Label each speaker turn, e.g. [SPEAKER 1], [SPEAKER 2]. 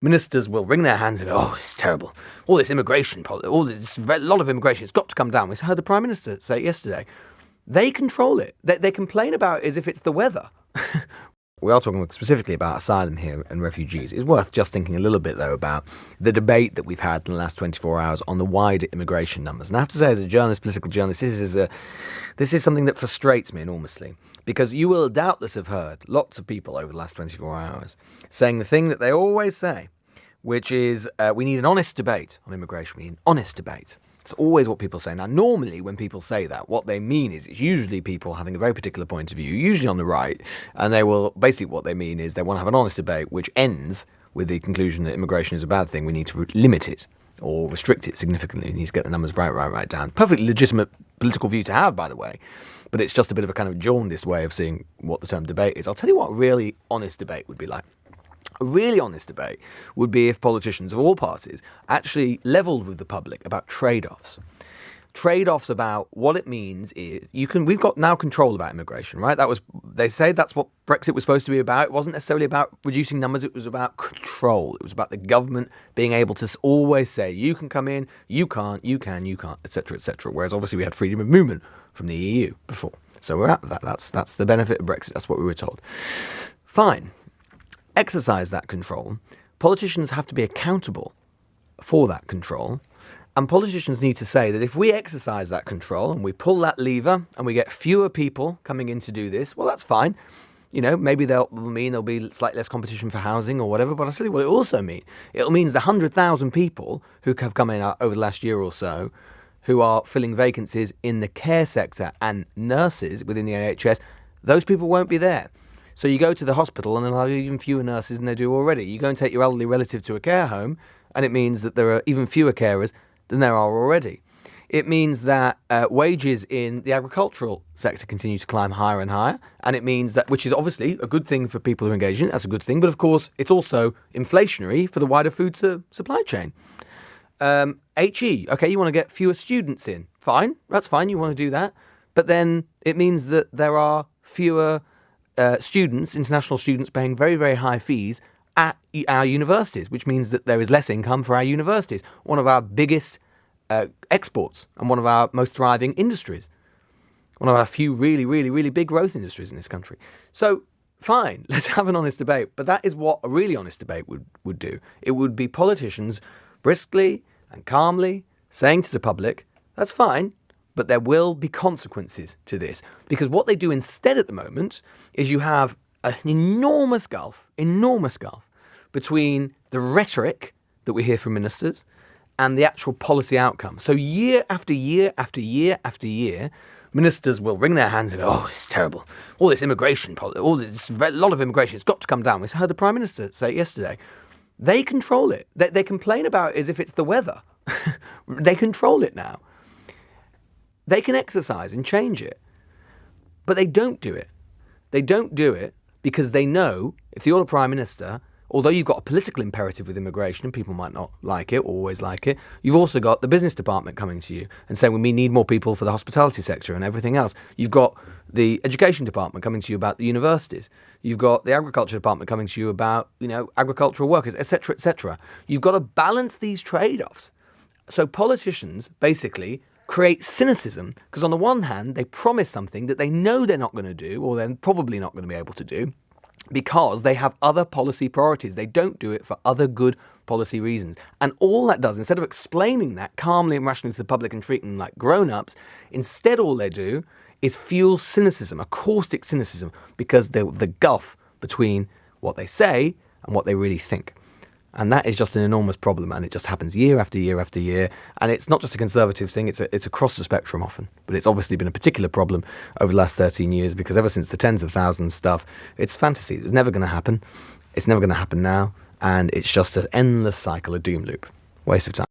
[SPEAKER 1] Ministers will wring their hands and go, oh, it's terrible. All this immigration, a lot of immigration, it's got to come down. We heard the Prime Minister say it yesterday. They control it. They complain about it as if it's the weather. We are talking specifically about asylum here and refugees. It's worth just thinking a little bit, though, about the debate that we've had in the last 24 hours on the wider immigration numbers. And I have to say, as a journalist, political journalist, this is something that frustrates me enormously. Because you will doubtless have heard lots of people over the last 24 hours saying the thing that they always say, which is we need an honest debate on immigration. We need an honest debate. It's always what people say. Now, normally when people say that, what they mean is it's usually people having a very particular point of view, usually on the right, and they will basically what they mean is they want to have an honest debate which ends with the conclusion that immigration is a bad thing. We need to limit it or restrict it significantly. We need to get the numbers right down. Perfectly legitimate political view to have, by the way, but it's just a bit of a kind of jaundiced way of seeing what the term debate is. I'll tell you what a really honest debate would be like. A really honest debate would be if politicians of all parties actually levelled with the public about trade-offs. Trade-offs about what it means is we've got now control about immigration, right? They say that's what Brexit was supposed to be about. It wasn't necessarily about reducing numbers, it was about control. It was about the government being able to always say, you can come in, you can't, you can, you can't, etc., etc. Whereas obviously we had freedom of movement from the EU before. So we're at that. That's the benefit of Brexit. That's what we were told. Fine. Exercise that control. Politicians have to be accountable for that control. And politicians need to say that if we exercise that control and we pull that lever and we get fewer people coming in to do this, well, that's fine. You know, maybe there'll be slightly less competition for housing or whatever, but I'll tell you what it also means. It means the 100,000 people who have come in over the last year or so who are filling vacancies in the care sector and nurses within the NHS, those people won't be there. So you go to the hospital and they'll have even fewer nurses than they do already. You go and take your elderly relative to a care home and it means that there are even fewer carers than there are already. It means that wages in the agricultural sector continue to climb higher and higher. And it means that, which is obviously a good thing for people who engage in it, that's a good thing. But of course, it's also inflationary for the wider food supply chain. HE, okay, you want to get fewer students in. Fine, that's fine, you want to do that. But then it means that there are fewer students, international students, paying very, very high fees at our universities, which means that there is less income for our universities, one of our biggest exports and one of our most thriving industries, one of our few really, really, really big growth industries in this country. So, fine, let's have an honest debate. But that is what a really honest debate would do. It would be politicians briskly and calmly saying to the public, that's fine, but there will be consequences to this. Because what they do instead at the moment is you have an enormous gulf between the rhetoric that we hear from ministers and the actual policy outcome. So year after year after year after year, ministers will wring their hands and go, oh, it's terrible. All this immigration, a lot of immigration, it's got to come down. We heard the Prime Minister say it yesterday. They control it. They complain about it as if it's the weather. They control it now. They can exercise and change it, but they don't do it. They don't do it because they know if you're the Prime Minister, although you've got a political imperative with immigration and people might not like it or always like it, you've also got the business department coming to you and saying, well, we need more people for the hospitality sector and everything else. You've got the education department coming to you about the universities. You've got the agriculture department coming to you about, agricultural workers, etc., etc. You've got to balance these trade-offs. So politicians basically create cynicism because on the one hand, they promise something that they know they're not going to do or they're probably not going to be able to do because they have other policy priorities. They don't do it for other good policy reasons. And all that does, instead of explaining that calmly and rationally to the public and treating them like grown-ups, instead all they do is fuel cynicism, a caustic cynicism, because the gulf between what they say and what they really think. And that is just an enormous problem, and it just happens year after year after year. And it's not just a Conservative thing, it's across the spectrum often. But it's obviously been a particular problem over the last 13 years, because ever since the tens of thousands stuff, it's fantasy. It's never going to happen. It's never going to happen now. And it's just an endless cycle, a doom loop. Waste of time.